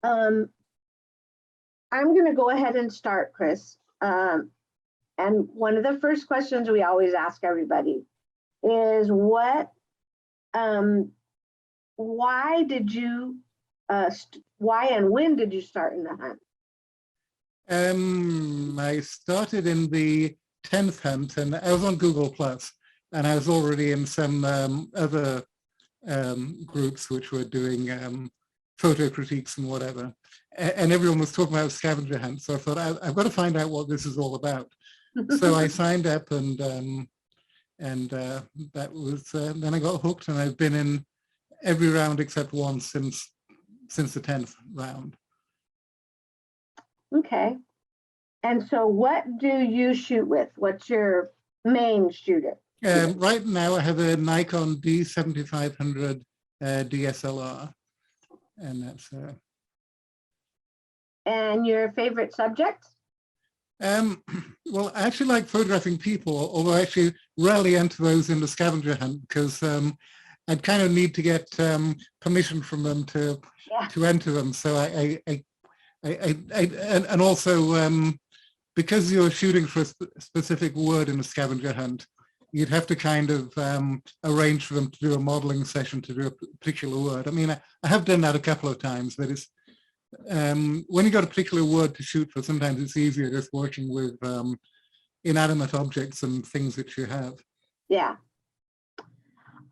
I'm going to go ahead and start, Chris. And one of the first questions we always ask everybody is why did you, why and when did you start in the hunt? I started in the 10th hunt, and I was on Google Plus, and I was already in some other groups which were doing photo critiques and whatever. And everyone was talking about scavenger hunts, so I thought I've got to find out what this is all about. So I signed up, and that was then I got hooked, and I've been in every round except one since the 10th round. Okay. And so what do you shoot with? What's your main shooter? Right now I have a Nikon D7500 DSLR, and that's And your favorite subject? well, I actually like photographing people, although I actually rarely enter those in the scavenger hunt because I'd kind of need to get permission from them to enter them. So and also because you're shooting for a specific word in a scavenger hunt, you'd have to kind of arrange for them to do a modeling session to do a particular word. I mean, I have done that a couple of times, but it's when you got a particular word to shoot for, sometimes it's easier just working with inanimate objects and things that you have. Yeah.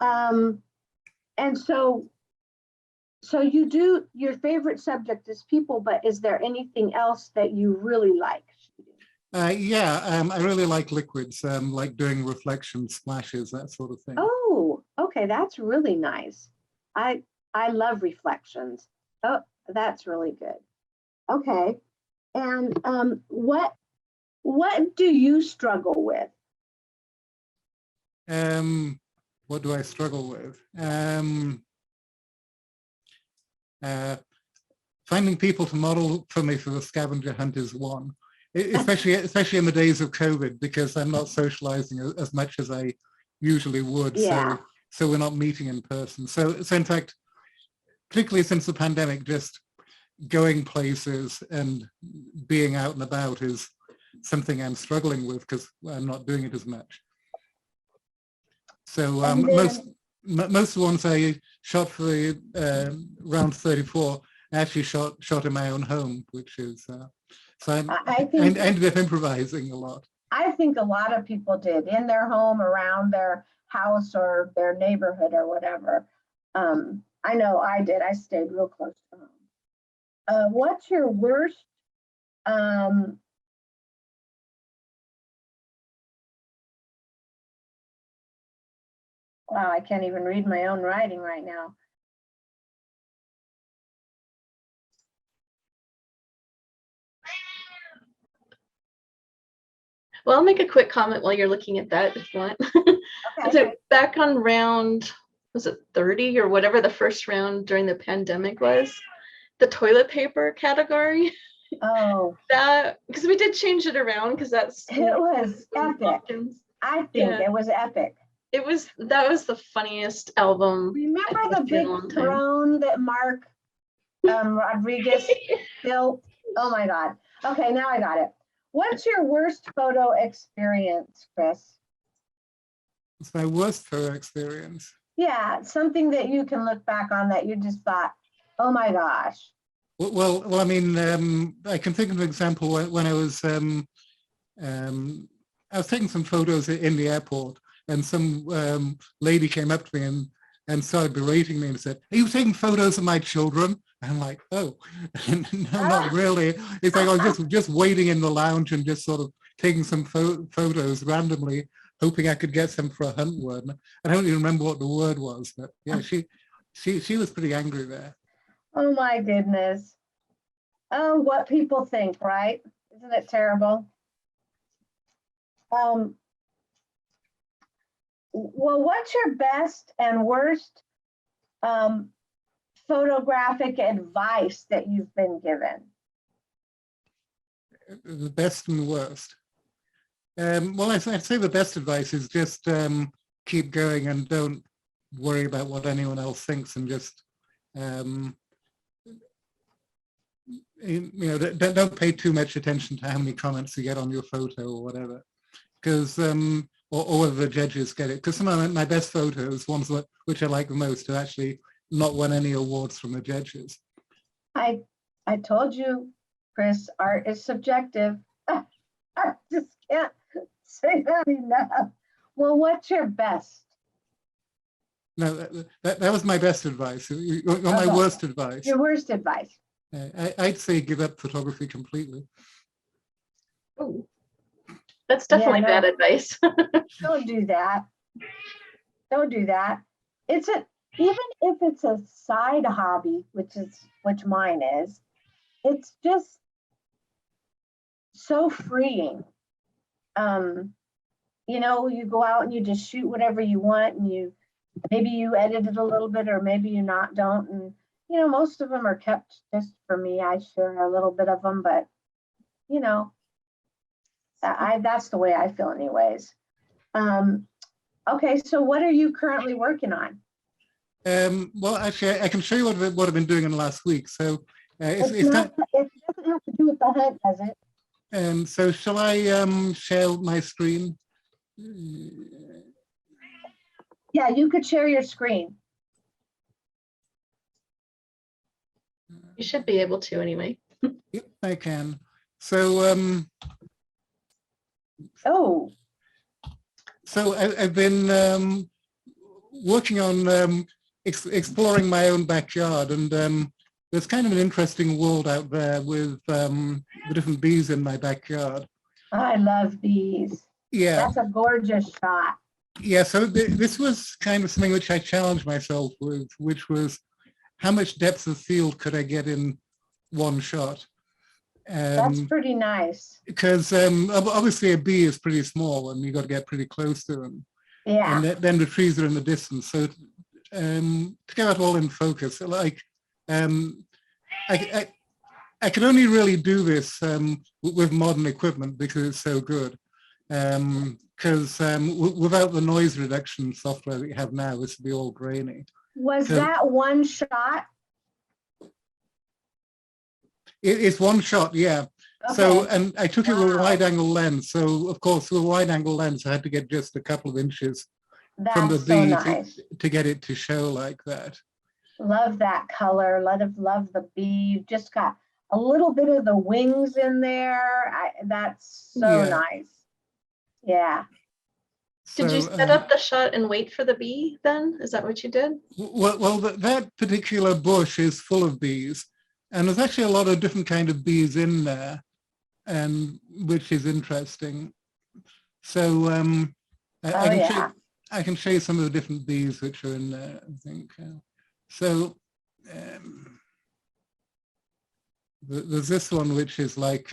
And so you do, your favorite subject is people, but is there anything else that you really like? Yeah, I really like liquids, like doing reflections, splashes, that sort of thing. Oh, okay, that's really nice. I love reflections. Oh, that's really good. Okay, and what do you struggle with? What do I struggle with? Finding people to model for me for the scavenger hunt is one. Especially in the days of COVID, because I'm not socializing as much as I usually would. Yeah. So we're not meeting in person. So in fact, particularly since the pandemic, just going places and being out and about is something I'm struggling with because I'm not doing it as much. So most of the ones I shot for the round 34, I actually shot in my own home, which is so I ended up improvising a lot. I think a lot of people did in their home, around their house or their neighborhood or whatever. I know I did. I stayed real close to home. What's your worst wow, I can't even read my own writing right now. Well, I'll make a quick comment while you're looking at that if you want. Okay. So back on round, was it 30 or whatever the first round during the pandemic was, the toilet paper category. Oh. That, because we did change it around because that's. It was epic. I think it was epic. That was the funniest album. Remember the big throne that Mark Rodriguez built? Oh my God. Okay, now I got it. What's your worst photo experience, Chris? It's my worst photo experience. Yeah, something that you can look back on that you just thought, oh my gosh. Well, I mean, I can think of an example when I was taking some photos in the airport, and some lady came up to me and started berating me and said, "Are you taking photos of my children?" And I'm like, "Oh, no, not really." It's like I was just waiting in the lounge and just sort of taking some photos randomly, hoping I could get some for a hunt word. I don't even remember what the word was, but yeah, she was pretty angry there. Oh my goodness. Oh, what people think, right? Isn't it terrible? Well, what's your best and worst photographic advice that you've been given? The best and worst. Well, I'd say the best advice is just keep going and don't worry about what anyone else thinks, and just don't pay too much attention to how many comments you get on your photo or whatever, because or whether the judges get it. Because some of my best photos, ones which I like the most, have actually not won any awards from the judges. I told you, Chris, art is subjective. I just can't say that enough. Well, what's your best? No, that was my best advice. You want my worst advice? Your worst advice. I'd say give up photography completely. Oh, that's definitely bad advice. Don't do that. Don't do that. Even if it's a side hobby, which mine is, it's just so freeing. You go out and you just shoot whatever you want, and maybe you edit it a little bit, or maybe you don't. And most of them are kept just for me. I share a little bit of them, but that's the way I feel anyways. Okay, so what are you currently working on? Well, actually, I can show you what I've been doing in the last week. So It doesn't have to do with the hunt, does it? So shall I share my screen? Yeah, you could share your screen. You should be able to anyway. Yep, I can. So So I've been working on exploring my own backyard, and there's kind of an interesting world out there with the different bees in my backyard. I love bees. Yeah. That's a gorgeous shot. Yeah, so this was kind of something which I challenged myself with, which was how much depth of field could I get in one shot? That's pretty nice. Because obviously a bee is pretty small and you got to get pretty close to them. Yeah. And then the trees are in the distance. So to get it all in focus, like I could only really do this with modern equipment because it's so good. Because without the noise reduction software that you have now, this would be all grainy. Was that one shot? It's one shot, yeah. Okay. So, and I took it with a wide angle lens. So, of course, with a wide angle lens, I had to get just a couple of inches from the bee to get it to show like that. Love that color. Love the bee. You just got a little bit of the wings in there. That's so nice. Yeah. Did you set up the shot and wait for the bee then? Is that what you did? Well, that particular bush is full of bees. And there's actually a lot of different kind of bees in there, which is interesting. So I can show you some of the different bees which are in there, I think. There's this one which is like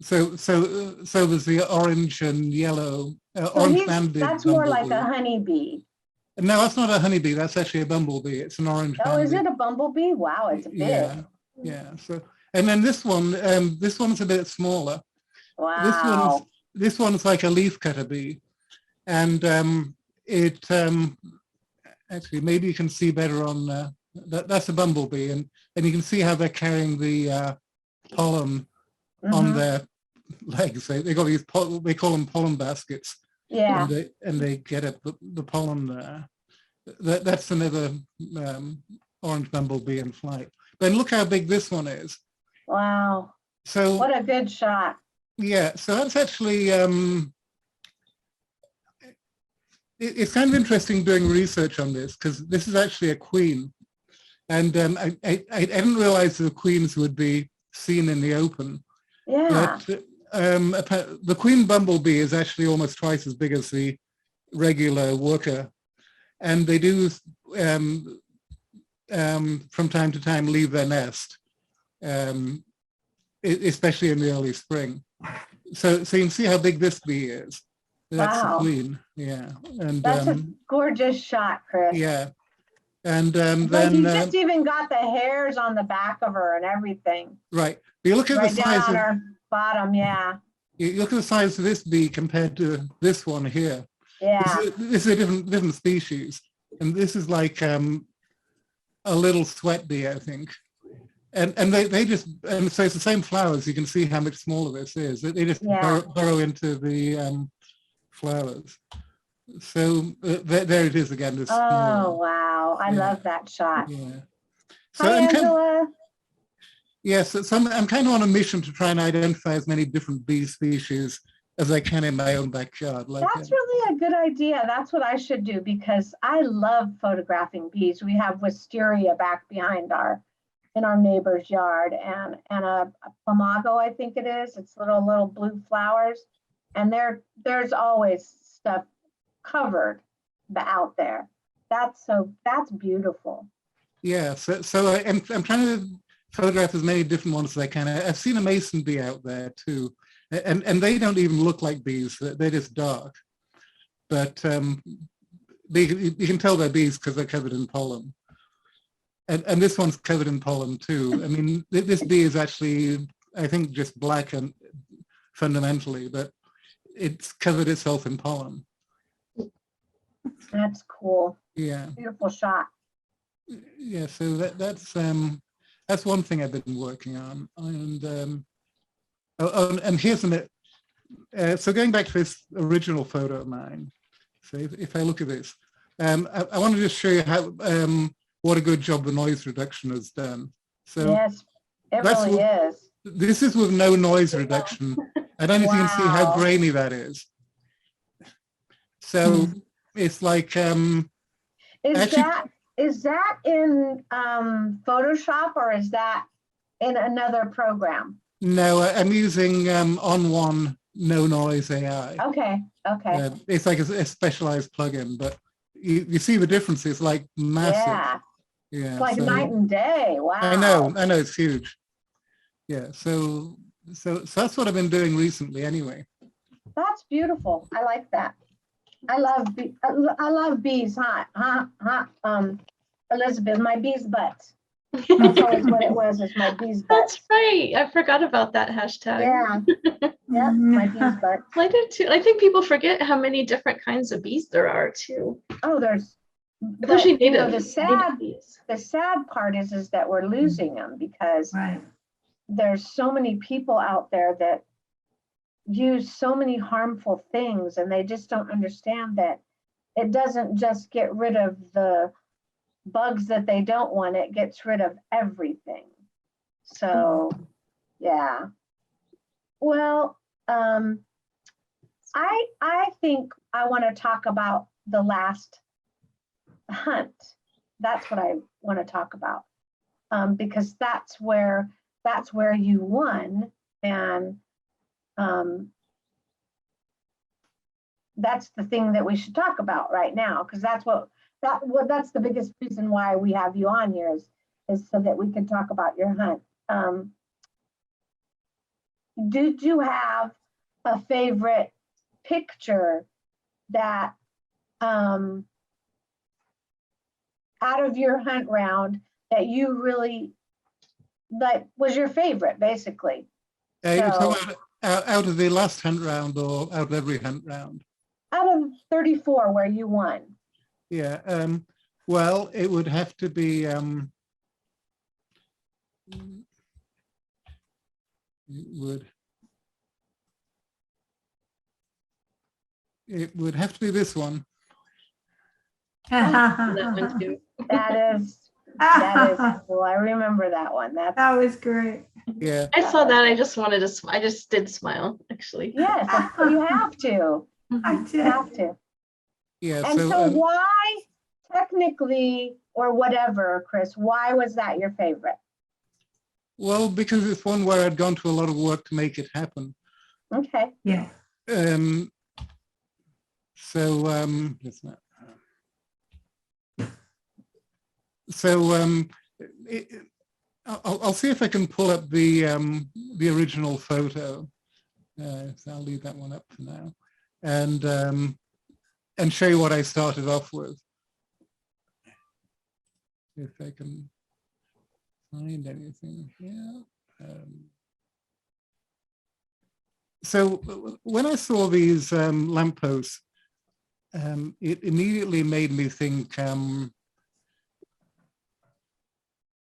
so there's the orange and yellow orange-banded. That's more like a honeybee. No, that's not a honeybee. That's actually a bumblebee. It's an orange. Oh, is it a bumblebee? Wow, it's big. Yeah. So, and then this one's a bit smaller. Wow. This one's like a leafcutter bee, and actually maybe you can see better on that's a bumblebee, and you can see how they're carrying the pollen on their legs. They got these they call them pollen baskets. Yeah. And they get at the pollen there. That's another orange bumblebee in flight. But look how big this one is. Wow. So what a good shot. Yeah, so that's actually it's kind of interesting doing research on this because this is actually a queen, and I didn't realize the queens would be seen in the open. Yeah. But, the queen bumblebee is actually almost twice as big as the regular worker, and they do from time to time leave their nest, especially in the early spring. So you can see how big this bee is. That's the queen, yeah. And that's a gorgeous shot, Chris. Yeah, and then you just even got the hairs on the back of her and everything. Right. But you look at the size down on her bottom, yeah. You look at the size of this bee compared to this one here. Yeah. This is a different species, and this is like a little sweat bee, I think. And they just, and so it's the same flowers. You can see how much smaller this is. They just Yeah. burrow into the flowers. So there it is again. This Oh, small. wow. I Yeah. love that shot. Yeah. So Hi, I'm kind of, Angela. yes, so I'm kind of on a mission to try and identify as many different bee species as I can in my own backyard. Like That's really a good idea. That's what I should do because I love photographing bees. We have wisteria back behind in our neighbor's yard and a plamago, I think it is. It's little blue flowers. And there's always stuff covered out there. That's beautiful. yeah, so I'm trying to photograph as many different ones as I can. I've seen a mason bee out there too, and they don't even look like bees. They're just dark, but you can tell they're bees because they're covered in pollen. And this one's covered in pollen too. I mean, this bee is actually, I think, just black and fundamentally, but it's covered itself in pollen. That's cool. Yeah. Beautiful shot. Yeah. So that's one thing I've been working on, and and here's so going back to this original photo of mine. So if I look at this, I want to just show you how what a good job the noise reduction has done. So yes, it really is. This is with no noise reduction. I don't know if you can see how Wow. grainy that is. So it's like Is that in Photoshop or is that in another program? no, I'm using On1 no noise AI. Okay. It's like a specialized plugin, but you see the difference. It's like massive. Yeah, It's like so, night and day. Wow. I know, it's huge. Yeah, so that's what I've been doing recently anyway. That's beautiful. I like that. I love bees, Elizabeth, my bee's butt. That's always what it was, is my bee's butt. That's right. I forgot about that hashtag. Yeah. Yep, my bee's butt. I do too. I think people forget how many different kinds of bees there are too. Oh, there's Especially native. the sad part is that we're losing them because there's so many people out there that use so many harmful things and they just don't understand that it doesn't just get rid of the bugs that they don't want, it gets rid of everything. So yeah. Well, I think I want to talk about the last hunt. That's what I want to talk about, because that's where you won, and that's the thing that we should talk about right now, because that's the biggest reason why we have you on here is so that we can talk about your hunt. Did you have a favorite picture that out of your hunt round that you really like was your favorite, basically? So, out of the last hunt round or out of every hunt round? Out of 34 where you won. Yeah, well, it would have to be, it would have to be this one. That one too. That is cool. I remember that one. That was great. Yeah. I saw that. I just wanted to. I just did smile, actually. Yes, you have to. I You did. have to. Yeah. And so why, technically, or whatever, Chris, why was that your favorite? Well, because it's one where I'd gone to a lot of work to make it happen. Okay. Yeah. So it's not. So I'll see if I can pull up the original photo. So I'll leave that one up for now, and show you what I started off with. If I can find anything here. So when I saw these lampposts, it immediately made me think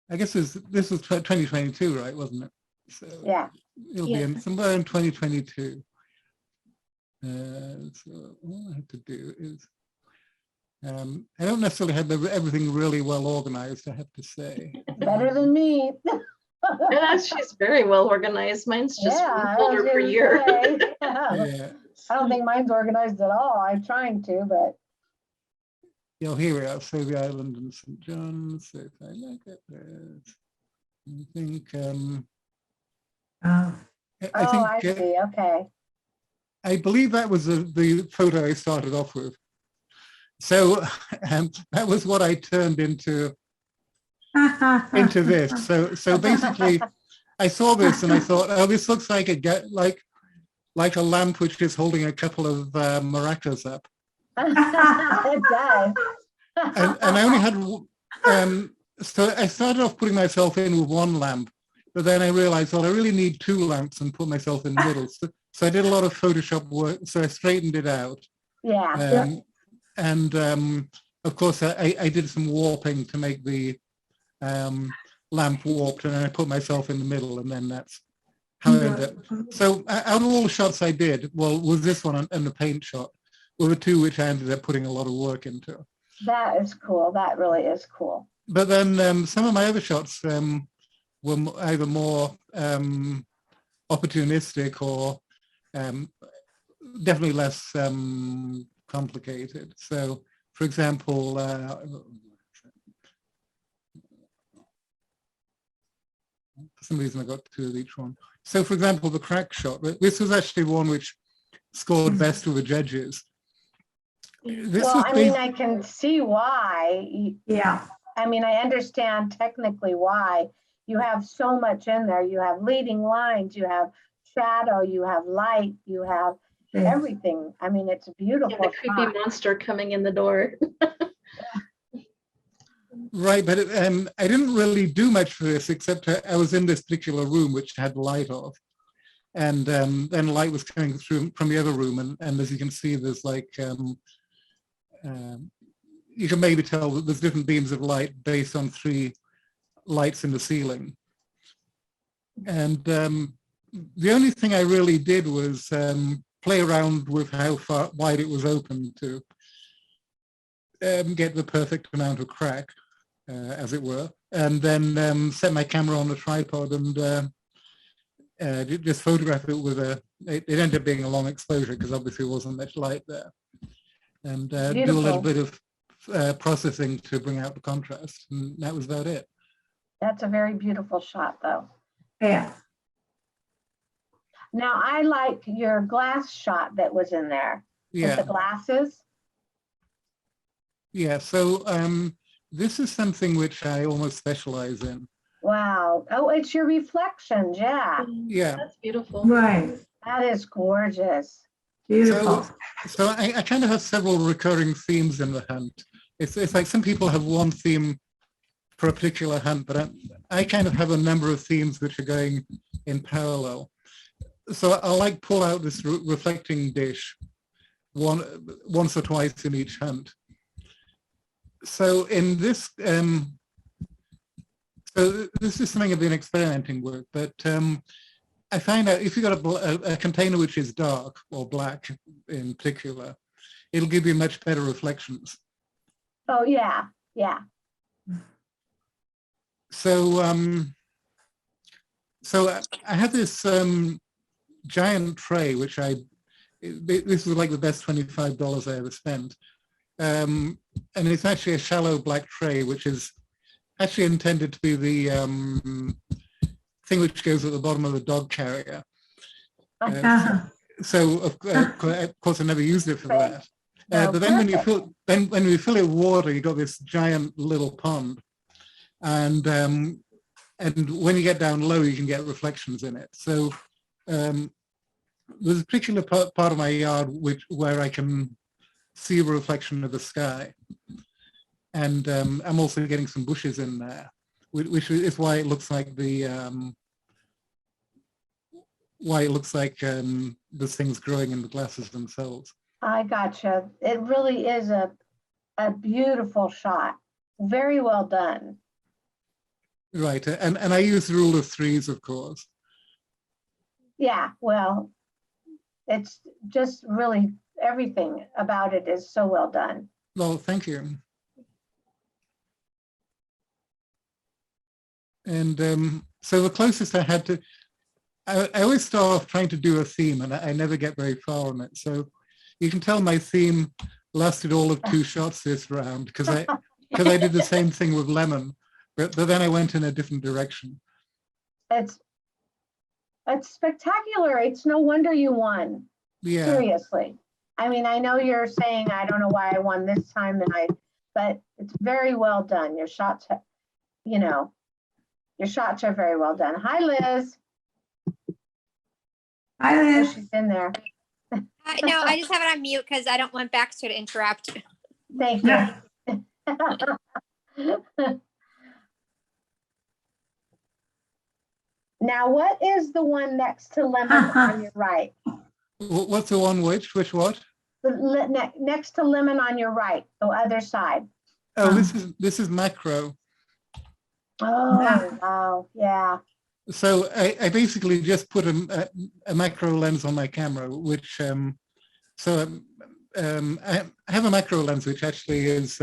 I guess this was 2022, right? Wasn't it? So Yeah. it'll be in somewhere in 2022. So all I have to do is, I don't necessarily have everything really well organized, I have to say. Better than me. Yeah, she's very well organized. Mine's just Yeah, one I was folder per gonna year. say. Yeah. I don't think mine's organized at all. I'm trying to, but You know, here we are, so the island and St. John's. So if I look at this, I think I see. Okay. I believe that was the photo I started off with. So that was what I turned into this. So basically, I saw this and I thought, oh, this looks like like a lamp which is holding a couple of maracas up. It does. And I only had so I started off putting myself in with one lamp, but then I realized, well, I really need two lamps and put myself in the middle. So I did a lot of Photoshop work. So I straightened it out. Yeah. And of course, I did some warping to make the lamp warped, and I put myself in the middle, and then that's how I ended up. So out of all the shots I did, well, was this one and the paint shot were the two which I ended up putting a lot of work into. That is cool. That really is cool. But then some of my other shots were either more opportunistic or definitely less complicated. So, for example, for some reason I got two of each one. So, for example, the crack shot. This was actually one which scored best with the judges. Well, I mean, I can see why. Yeah. I mean, I understand technically why. You have so much in there. You have leading lines, you have shadow, you have light, you have everything. I mean, it's a beautiful Yeah, the creepy monster coming in the door. Right, but I didn't really do much for this, except I was in this particular room which had light off. And then light was coming through from the other room. And as you can see, there's like, you can maybe tell that there's different beams of light based on 3 lights in the ceiling. And the only thing I really did was play around with how far wide it was open to get the perfect amount of crack, as it were, and then set my camera on the tripod and just photograph it with it ended up being a long exposure because obviously there wasn't much light there, and do a little bit of processing to bring out the contrast, and that was about it. That's a very beautiful shot, though. Yeah. Now, I like your glass shot that was in there with the glasses. Yeah, so this is something which I almost specialize in. Wow. Oh, it's your reflections. Yeah. Yeah. That's beautiful. Right. That is gorgeous. Beautiful. So I kind of have several recurring themes in the hunt. It's like some people have one theme for a particular hunt, but I kind of have a number of themes which are going in parallel. So I'll like pull out this reflecting dish once or twice in each hunt. So in this, so this is something I've been experimenting with, but I find out if you've got a container which is dark or black in particular, it'll give you much better reflections. Oh, yeah. Yeah. So so I have this giant tray, which this was like the best $25 I ever spent. And it's actually a shallow black tray, which is actually intended to be the thing which goes at the bottom of the dog carrier. So of course I never used it for that. But then when you fill it with water, you got this giant little pond, and when you get down low, you can get reflections in it. So there's a particular part of my yard where I can see a reflection of the sky, and I'm also getting some bushes in there, which is why it looks like there's things growing in the glasses themselves. I gotcha. It really is a beautiful shot. Very well done. Right, and I use the rule of threes, of course. Yeah, well, it's just really, everything about it is so well done. Well, thank you. And so the closest I had to, I always start off trying to do a theme, and I never get very far on it. So you can tell my theme lasted all of 2 shots this round because I did the same thing with lemon, but then I went in a different direction. It's spectacular. It's no wonder you won. Yeah. Seriously. I mean, I know you're saying, I don't know why I won this time, but it's very well done. Your shots, you know, your shots are very well done. Hi, Liz. Hi, Oh, Liz. she's in there. No, I just have it on mute because I don't want Baxter to interrupt. Thank you. Now, what is the one next to lemon on your right? What's the one which what? Next to lemon on your right, the other side. Oh, this is macro. Oh, wow. Yeah. So I basically just put a macro lens on my camera, which I have a macro lens which actually is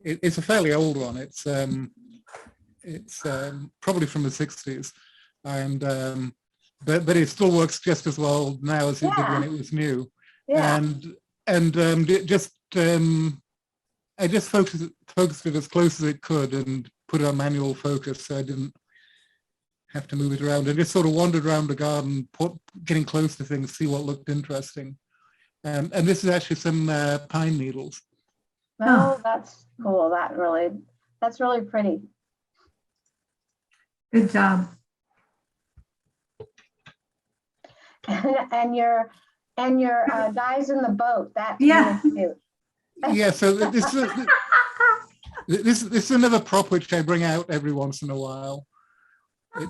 it's a fairly old one. It's probably from the 60s, and but it still works just as well now as it did when it was new. Yeah. And I just focused it as close as it could and put it on manual focus, so I didn't have to move it around, and just sort of wandered around the garden, getting close to things, see what looked interesting. And this is actually some pine needles. Oh, that's cool. That's really pretty. Good job. And your guys in the boat, that's Yeah. really cute. Yeah, so this is another prop which I bring out every once in a while. I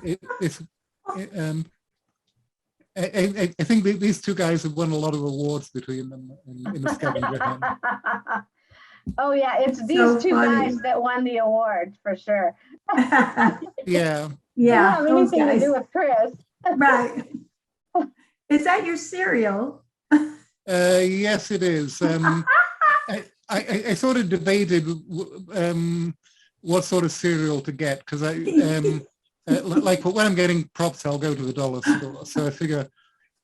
think these 2 guys have won a lot of awards between them in the scavenger hunt. Oh yeah, it's these So 2 funny. guys that won the award for sure. Yeah. Yeah, Don't have those anything to guys. do with Chris. Right. Is that your cereal? Yes, it is. I sort of debated what sort of cereal to get, because like when I'm getting props, I'll go to the dollar store. So I figure,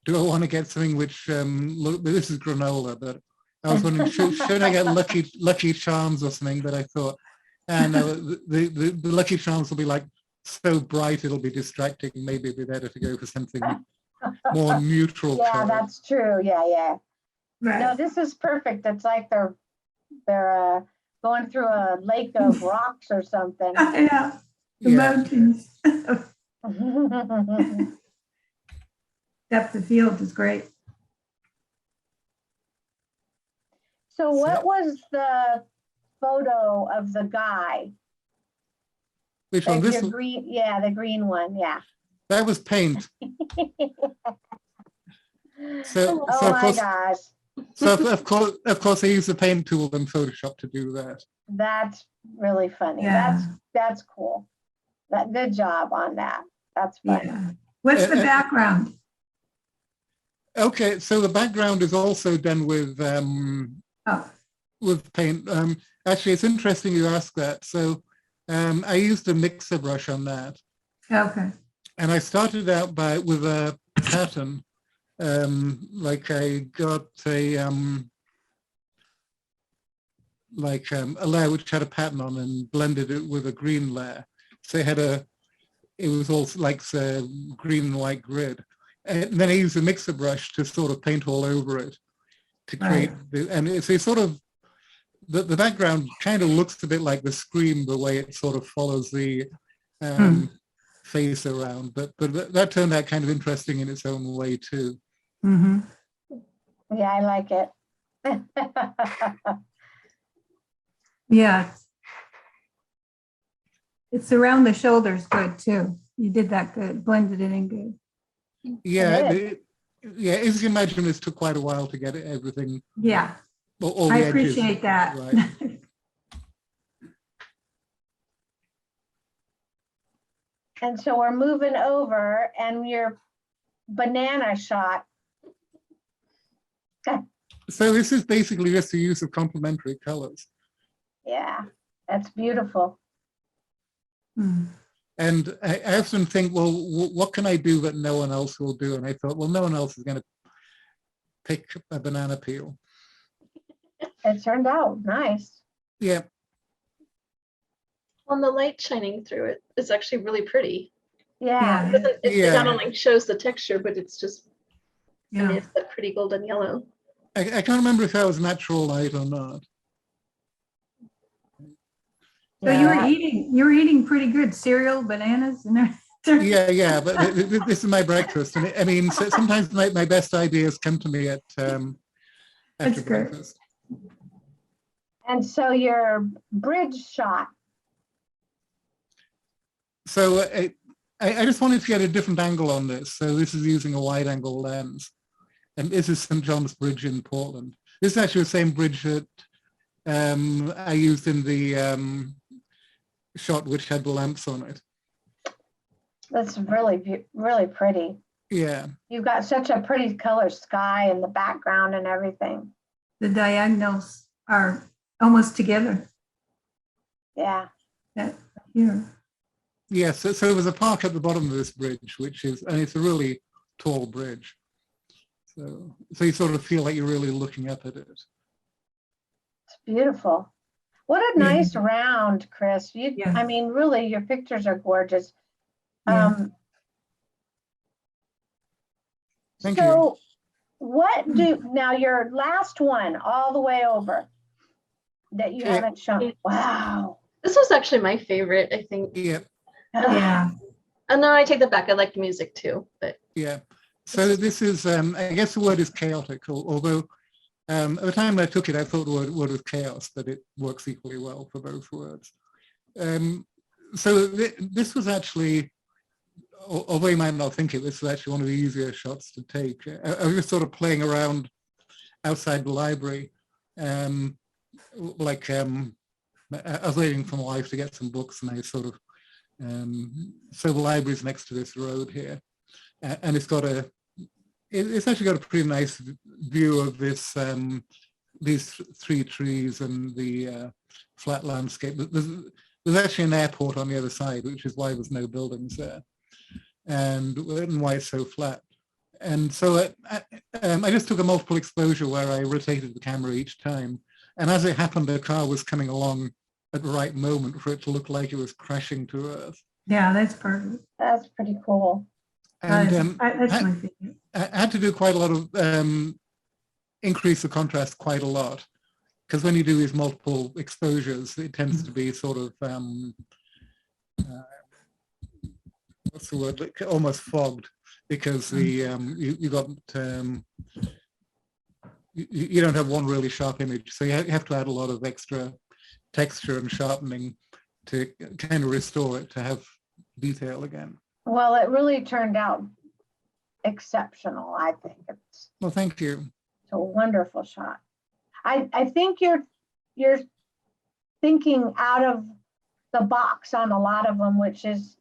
do I want to get something which this is granola, but I was wondering, should I get Lucky Charms or something? But I thought, and the Lucky Charms will be like so bright it'll be distracting. Maybe it'd be better to go for something more neutral. Yeah, color. that's true. Yeah. Right. No, this is perfect. It's like they're going through a lake of rocks or something. Yeah, the Yeah. mountains. Depth of field is great. So what was the photo of the guy? Which one? Like This your green, yeah, the green one, yeah. that was paint. So Oh of my course, gosh, so of course, I use the paint tool in Photoshop to do that. that's really funny. Yeah. That's cool. Good job on that. That's funny. Yeah. What's the background? Okay, so the background is also done with paint. Actually, it's interesting you ask that. So I used a mixer brush on that, Okay. and I started out with a pattern. Like I got a layer which had a pattern on and blended it with a green layer. So it was all like green and white grid. And then I used a mixer brush to sort of paint all over it to create, and it's sort of, the background kind of looks a bit like the Scream, the way it sort of follows the face around. But that turned out kind of interesting in its own way too. Mm-hmm. Yeah, I like it. Yeah. It's around the shoulders good too. You did that good, blended it in good. Yeah, as you can imagine, it took quite a while to get everything. Yeah, All I the edges appreciate that. right. And so we're moving over and your banana shot. So this is basically just the use of complementary colors. Yeah, that's beautiful. Hmm. And I often think, well, what can I do that no one else will do? And I thought, well, no one else is going to pick a banana peel. It turned out nice. Yeah, On the light shining through it is actually really pretty. Yeah. It, doesn't, it Yeah. not only shows the texture, but it's just, I mean, Yeah. it's that pretty golden yellow. I can't remember if that was natural light or not. So you were eating pretty good cereal, bananas, and everything. Yeah, but this is my breakfast. And I mean, sometimes my best ideas come to me at after That's good. breakfast. And so your bridge shot. So I just wanted to get a different angle on this. So this is using a wide angle lens. And this is St. John's Bridge in Portland. This is actually the same bridge that I used in the shot which had the lamps on it. That's really, really pretty. Yeah. You've got such a pretty color sky in the background and everything. The diagonals are almost together. Yeah. That here. Yes, so there's a park at the bottom of this bridge, which is, and it's a really tall bridge. So you sort of feel like you're really looking up at it. It's beautiful. What a nice round, Chris. Yeah. I mean, really, your pictures are gorgeous. Yeah. Thank so what now your last one all the way over that you Yeah. haven't shown? Wow. This was actually my favorite, I think. Yeah, Yeah. And then I take that back. I like the music too, but yeah. So this is, I guess the word is chaotic, although at the time I took it, I thought the word was chaos, but it works equally well for both words. So this was actually, although you might not think it, this was actually one of the easier shots to take. I was just sort of playing around outside the library, I was waiting for my wife to get some books, and I sort of, so the library's next to this road here, and it's actually got a pretty nice view of this, these three trees and the flat landscape. There's actually an airport on the other side, which is why there's no buildings there, and why it's so flat. And so I just took a multiple exposure where I rotated the camera each time. And as it happened, the car was coming along at the right moment for it to look like it was crashing to earth. Yeah, that's perfect. That's pretty cool. And That's my favorite. I had to do quite a lot of, increase the contrast quite a lot. Because when you do these multiple exposures, it tends to be sort of, what's the word, like almost fogged, because the you got, you don't have one really sharp image. So you have to add a lot of extra texture and sharpening to kind of restore it to have detail again. Well, it really turned out exceptional, I think. It's Well, thank you. a wonderful shot. I think you're thinking out of the box on a lot of them, which is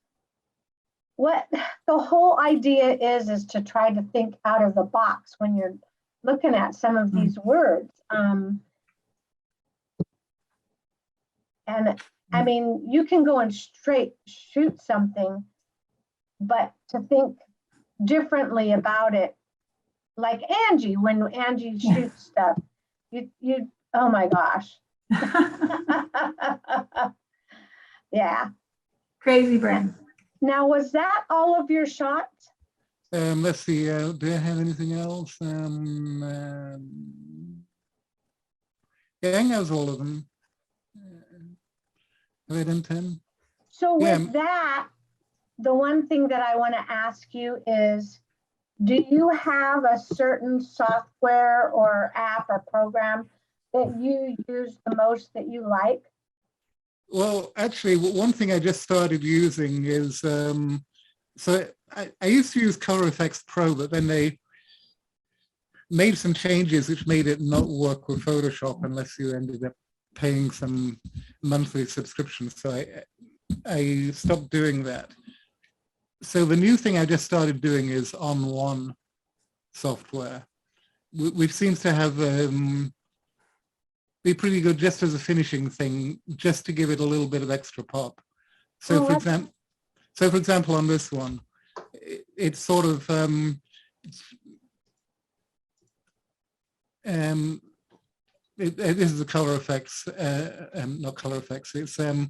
what the whole idea is to try to think out of the box when you're looking at some of these words. And I mean, you can go and straight shoot something, but to think differently about it, like Angie, when Angie shoots stuff, you oh my gosh. Yeah. Crazy brain. Now, was that all of your shots? Let's see, do I have anything else? Yeah, I think that was all of them. Have I done 10? So with Yeah. that, the one thing that I want to ask you is, do you have a certain software or app or program that you use the most that you like? Well, actually, one thing I just started using is, so I used to use Color Effects Pro, but then they made some changes which made it not work with Photoshop unless you ended up paying some monthly subscription. So I stopped doing that. So the new thing I just started doing is on one software, which seems to have be pretty good just as a finishing thing, just to give it a little bit of extra pop. So for example, on this one, it's sort of this is the color effects, not color effects. It's I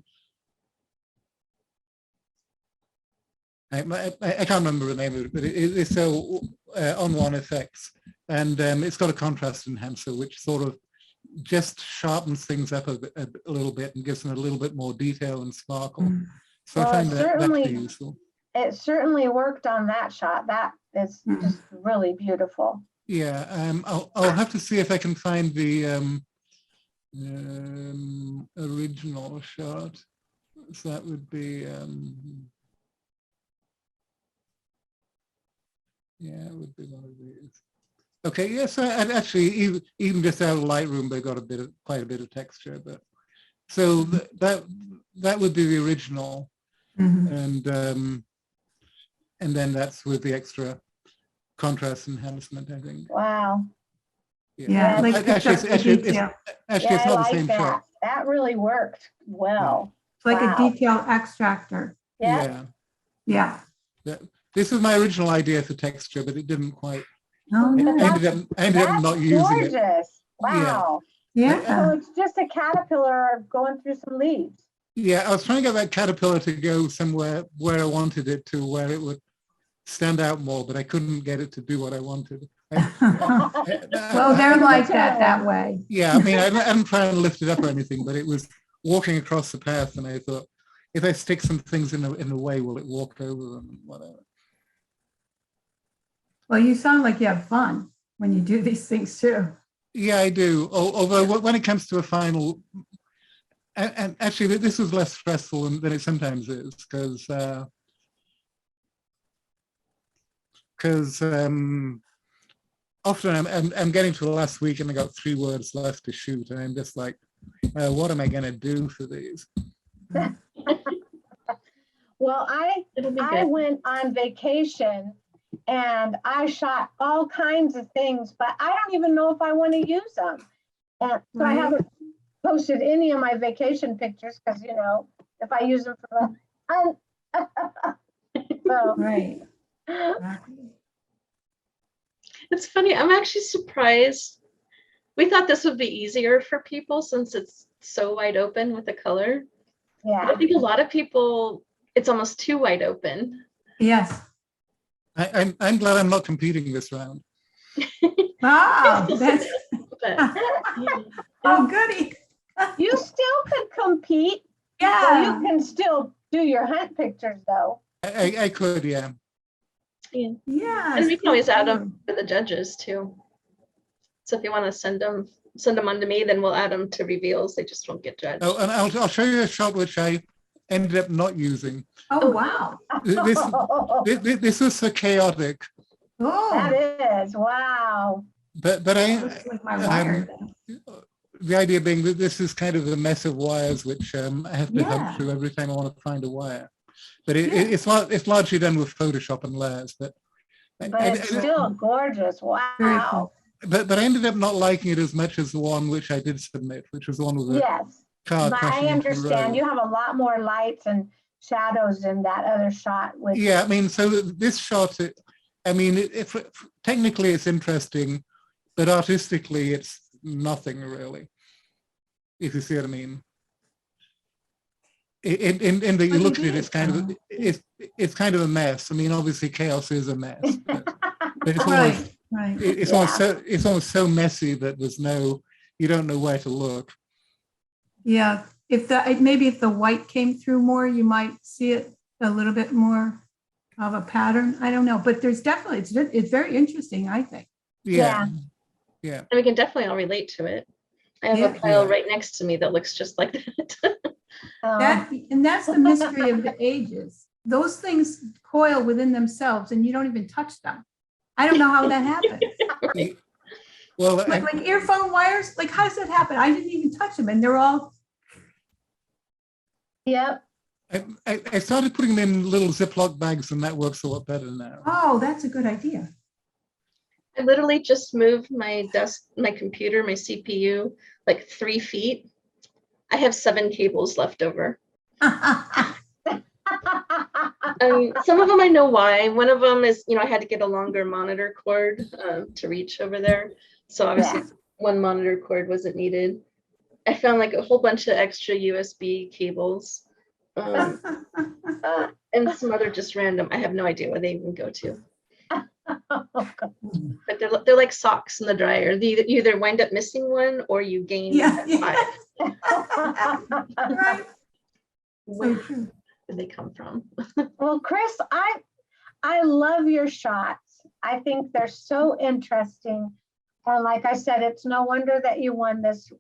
can't remember the name of it, but it's so on one effects, and it's got a contrast enhancer, which sort of just sharpens things up a little bit and gives them a little bit more detail and sparkle. So Well, I find that to be useful. It certainly worked on that shot. That is just really beautiful. Yeah, I'll have to see if I can find the original shot. So that would be yeah, it would be one of these. Okay, yes, and actually, even just out of Lightroom, they got quite a bit of texture. But so that would be the original, and then that's with the extra contrast enhancement, I think. Wow. Yeah, like actually, it's not the same that. shot. That really worked well. It's like Wow. a detail extractor. Yeah. Yeah. This was my original idea for texture, but it didn't quite. Oh, I nice. ended up not using it. Gorgeous. Wow. Yeah. So it's just a caterpillar going through some leaves. Yeah, I was trying to get that caterpillar to go somewhere where I wanted it to, where it would stand out more, but I couldn't get it to do what I wanted. Well, they're like that way. Yeah, I mean, I didn't try and lift it up or anything, but it was walking across the path, and I thought, if I stick some things in the way, will it walk over them and whatever? Well, you sound like you have fun when you do these things too. Yeah, I do. Although when it comes to a final, and actually this was less stressful than it sometimes is, because often I'm getting to the last week and I got 3 words left to shoot, and I'm just like, what am I going to do for these? Well, I went on vacation and I shot all kinds of things, but I don't even know if I want to use them. And so I haven't posted any of my vacation pictures because, you know, if I use them for the so. Right. It's funny. I'm actually surprised. We thought this would be easier for people since it's so wide open with the color. Yeah. I think a lot of people, it's almost too wide open. Yes. I'm glad I'm not competing this round. Wow. That's oh, goody. You still could compete. Yeah. So you can still do your hunt pictures though. I could, yeah. Yeah. And we can always add them to the judges too. So if you want to send them on to me, then we'll add them to reveals. They just won't get judged. Oh, and I'll show you a shot which I ended up not using. Oh, wow. This was so chaotic. Oh, That is, wow. But looks like my wire. the idea being that this is kind of a mess of wires which I have to hunt through every time I want to find a wire. But it's largely done with Photoshop and layers. But It's still gorgeous. Very cool. Wow. But I ended up not liking it as much as the one which I did submit, which was the one with the Yes. car But crashing I into the understand road. you have a lot more lights and shadows in that other shot. Which, Yeah, I mean, so this shot, technically it's interesting, but artistically it's nothing really, if you see what I mean. In that you look at it, it's kind of a mess. I mean, obviously chaos is a mess, but it's almost Right. it's almost so messy that you don't know where to look. Yeah. If the white came through more, you might see it a little bit more of a pattern. I don't know, but there's definitely, it's very interesting, I think. Yeah. And we can definitely all relate to it. I have a pile right next to me that looks just like that. And that's the mystery of the ages. Those things coil within themselves and you don't even touch them. I don't know how that happens. Well, like earphone wires, like how does that happen? I didn't even touch them and they're all. Yep. I started putting them in little Ziploc bags, and that works a lot better now. Oh, that's a good idea. I literally just moved my computer, my CPU, like 3 feet. I have 7 cables left over. Some of them I know why. One of them is, I had to get a longer monitor cord to reach over there. So obviously one monitor cord wasn't needed. I found like a whole bunch of extra USB cables and some other just random. I have no idea where they even go to. But they're like socks in the dryer. You either wind up missing one or you gain 5. Right. So Where true. did they come from? Well, Chris, I love your shots. I think they're so interesting. And like I said, it's no wonder that you won this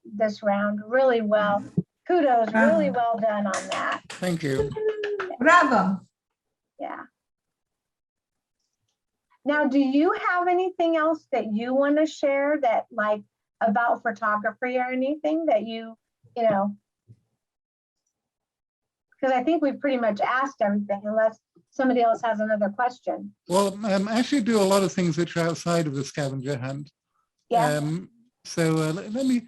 round really well. Kudos, really well done on that. Thank you. Bravo. Yeah. Now, do you have anything else that you want to share that like about photography or anything that you know? Because I think we've pretty much asked everything unless somebody else has another question. Well, I actually do a lot of things which are outside of the scavenger hunt. Yeah. So let me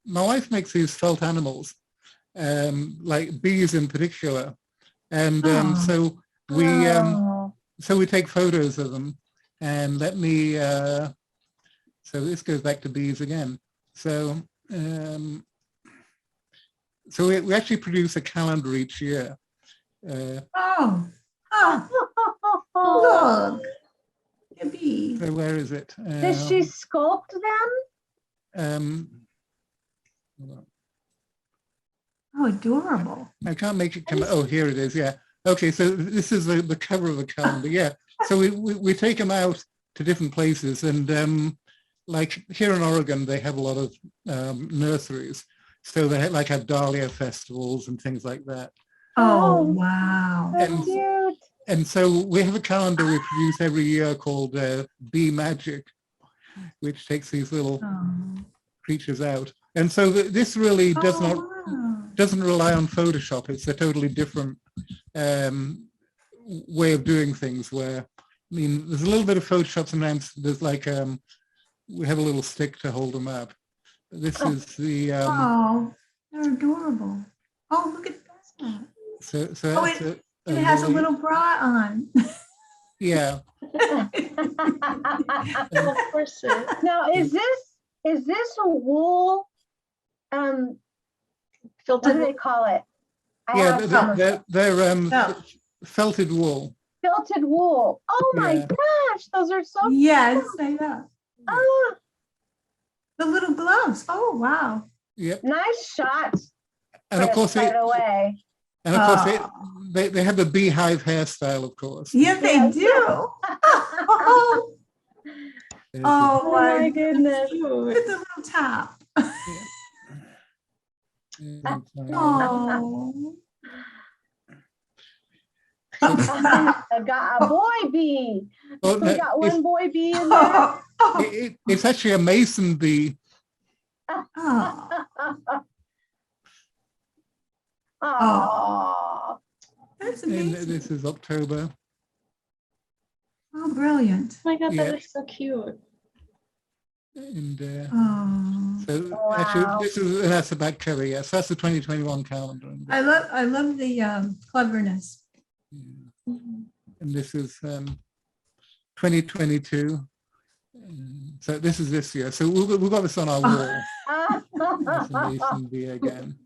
my wife makes these felt animals, like bees in particular, and so we take photos of them. And let me so this goes back to bees again. So we actually produce a calendar each year. Look. A bee. So where is it? Does she sculpt them? Oh, adorable. I can't make it come. Oh, here it is. Yeah. Okay. So this is the cover of the calendar. Yeah. So we take them out to different places, and like here in Oregon, they have a lot of nurseries. So they have dahlia festivals and things like that. Oh, wow. That's cute. And so we have a calendar we produce every year called Bee Magic, which takes these little creatures out. And so this really doesn't rely on Photoshop. It's a totally different way of doing things where, I mean, there's a little bit of Photoshop sometimes. There's like, we have a little stick to hold them up. This is the... they're adorable. Oh, look at that. So that's it. It has a little bra on. Yeah. Of course. Now, is this a wool? What Filtered. do they call it? They're felted wool. Felted wool. Oh my gosh, those are so Yes, I know. Oh, The little gloves. Oh, wow. Yep. nice shots. And of course, right away. they have the beehive hairstyle, of course. Yeah, they do. Oh my goodness. Look at the little top. Oh. I got a boy bee. Well, We got one boy bee in there. it's actually a mason bee. Oh, That's And amazing. this is October. Oh, brilliant. Oh my God, Yeah. that is so cute. And Oh. so actually, that's the back cover. Yes, that's the 2021 calendar. I love the cleverness. And this is 2022. So this is this year. So we've got this on our wall. That's a mason bee again.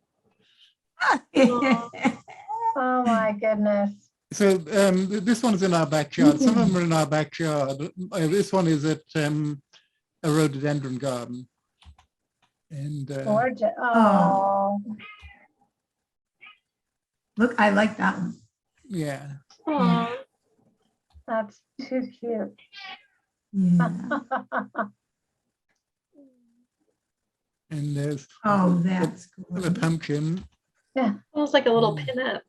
oh my goodness. So this one is in our backyard. Some of them are in our backyard. This one is at a rhododendron garden. And Gorgeous. Oh. Look, I like that one. yeah. Aww. That's too cute. Yeah. And there's That's the good. pumpkin. Almost like a little pinup.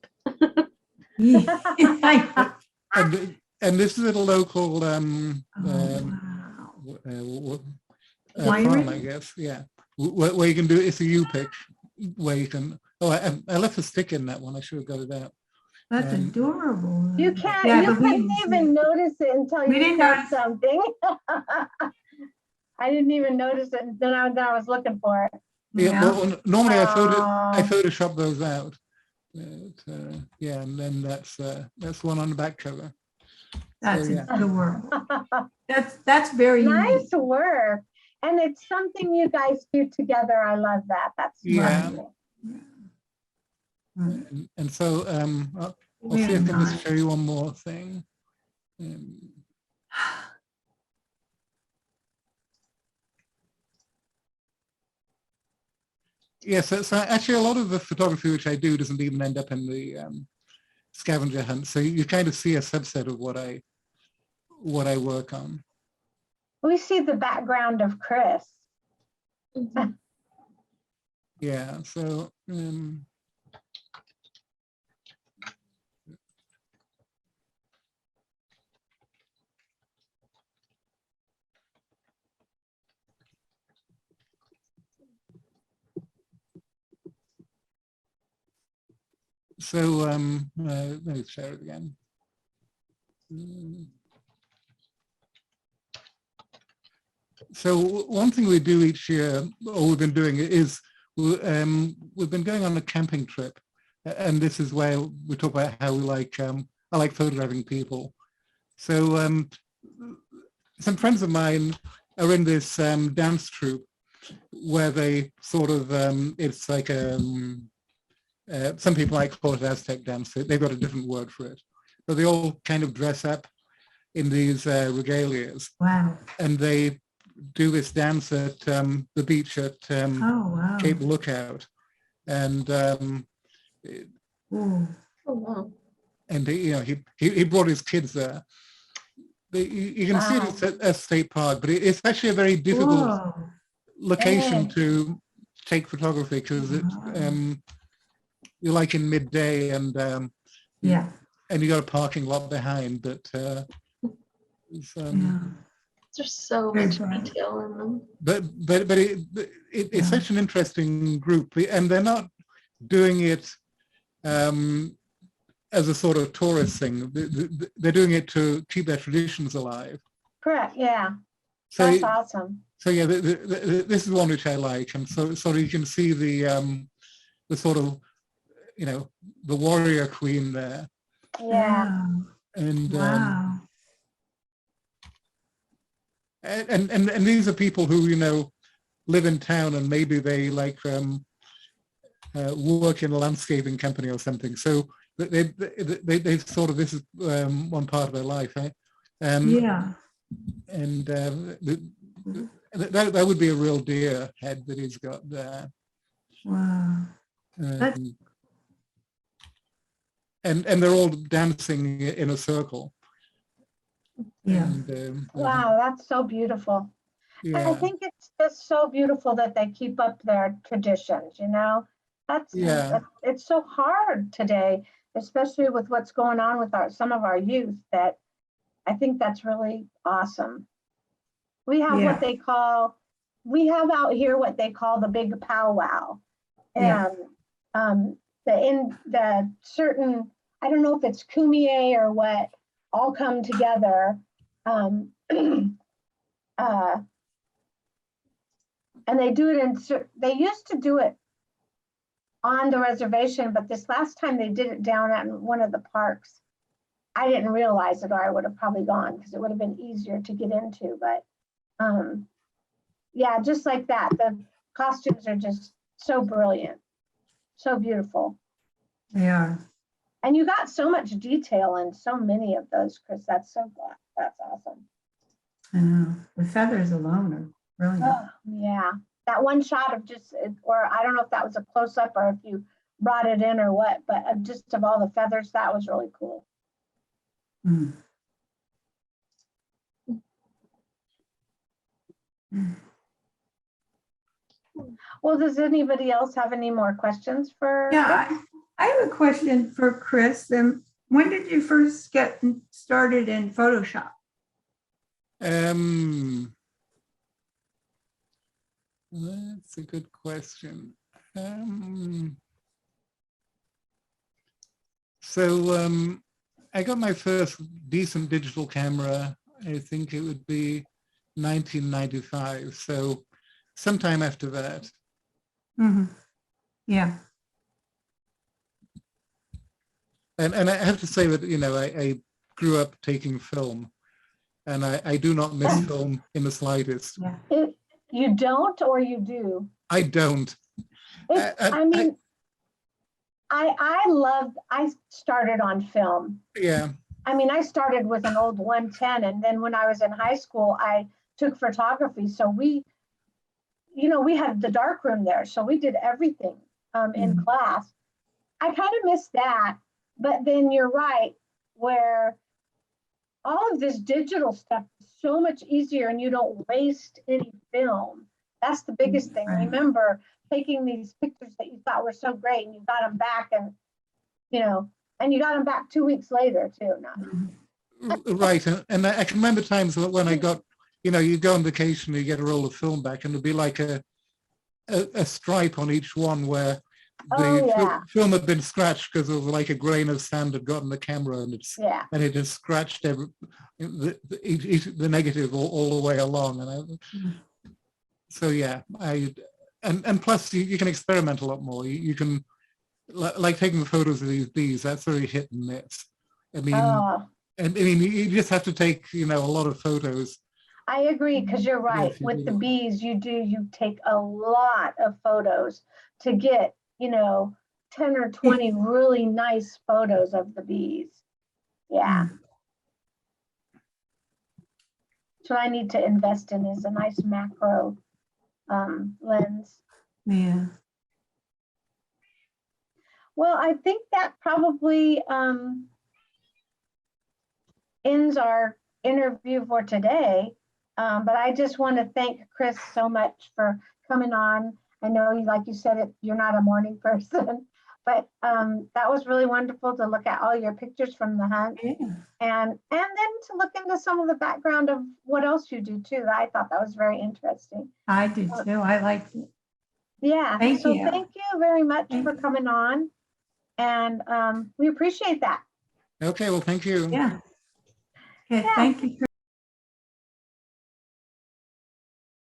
Yeah. And this is at a local Wow. farm, I guess. Yeah, where you can do it's a U-pick where you can. Oh, I left a stick in that one. I should have got it out. That's adorable. You can't, Yeah, you but we couldn't didn't see even it. notice it until We you didn't said notice. something. I didn't even notice it, and then I was looking for it. Yeah. Well, normally I Oh. Photoshop those out. Yeah, and then that's one on the back cover. That's So, yeah. adorable. That's very Nice unique. work. And it's something you guys do together. I love that. That's Yeah. wonderful. And so I'll see Very if I can nice. just show you one more thing. Yes, so actually a lot of the photography which I do doesn't even end up in the scavenger hunt. So you kind of see a subset of what I work on. We see the background of Chris. Mhm. Yeah, so let me share it again. So one thing we do each year, or we've been doing, is we've been going on a camping trip, and this is where we talk about how we like I like photographing people. So some friends of mine are in this dance troupe where they sort of it's like some people like call it Aztec dance. They've got a different word for it, but they all kind of dress up in these regalias. Wow. And they do this dance at the beach at Oh, wow. Cape Lookout, and Ooh. Oh, wow. and he brought his kids there. You can see Wow. it at a state park, but it's actually a very difficult Whoa. location Yeah. to take photography because you're like in midday and Yeah. and you got a parking lot behind, but it's, Yeah. There's so Very much bright. detail in them. but it's Yeah. such an interesting group, and they're not doing it as a sort of tourist thing. They're doing it to keep their traditions alive. Correct. Yeah. So That's awesome. so yeah, this is one which I like, and so you can see the sort of the warrior queen there, Yeah. and Wow. and these are people who live in town and maybe they like work in a landscaping company or something. So they sort of this is one part of their life, eh? Yeah. And that would be a real deer head that he's got there. Wow. And they're all dancing in a circle. Yeah. And, Wow. That's so beautiful. yeah. I think it's just so beautiful that they keep up their traditions, it's so hard today, especially with what's going on with some of our youth, that I think that's really awesome. We have Yeah. we have out here what they call the big powwow. Yeah. And the certain, I don't know if it's Kumier or what, all come together. And they do it they used to do it on the reservation, but this last time they did it down at one of the parks. I didn't realize it, or I would have probably gone because it would have been easier to get into. But yeah, just like that, the costumes are just so brilliant, so beautiful. They are. And you got so much detail in so many of those, Chris. That's awesome. I know. The feathers alone are brilliant. Oh, yeah. That one shot of or I don't know if that was a close up or if you brought it in or what, but just of all the feathers, that was really cool. Mm. Well, does anybody else have any more questions for? Yeah, I have a question for Chris. When did you first get started in Photoshop? I That's a good question. I got my first decent digital camera, I think it would be 1995. So sometime after that. Mhm. Yeah. And I have to say that, you know, I grew up taking film, and I do not miss film in the slightest. Yeah. You don't, or you do? I don't. I started on film. Yeah. I mean, I started with an old 110, and then when I was in high school, I took photography. So we had the dark room there, so we did everything in class. I kind of miss that, but then you're right, where all of this digital stuff is so much easier, and you don't waste any film. That's the biggest thing. Right. Remember taking these pictures that you thought were so great, and you got them back, and and you got them back 2 weeks later too. Right. And I can remember times when I got, you go on vacation, you get a roll of film back, and it'd be like a stripe on each one where the film had been scratched because it was like a grain of sand had gotten the camera, and it had scratched the negative all the way along. And so yeah, and plus you can experiment a lot more. You can, like taking the photos of these, that's very hit and miss. I mean, you just have to take, a lot of photos. I agree, because you're right. Yes, you With the do. bees, you take a lot of photos to get, 10 or 20 really nice photos of the bees. Yeah. So I need to invest in is a nice macro lens. Yeah. Well, I think that probably ends our interview for today. But I just want to thank Chris so much for coming on. I know, like you said, you're not a morning person, but that was really wonderful to look at all your pictures from the hunt, and then to look into some of the background of what else you do too. I thought that was very interesting. I did too. I liked it. Yeah. Thank you. Thank you very much for coming on, and we appreciate that. Okay, well, thank you. Yeah. Okay, thank you.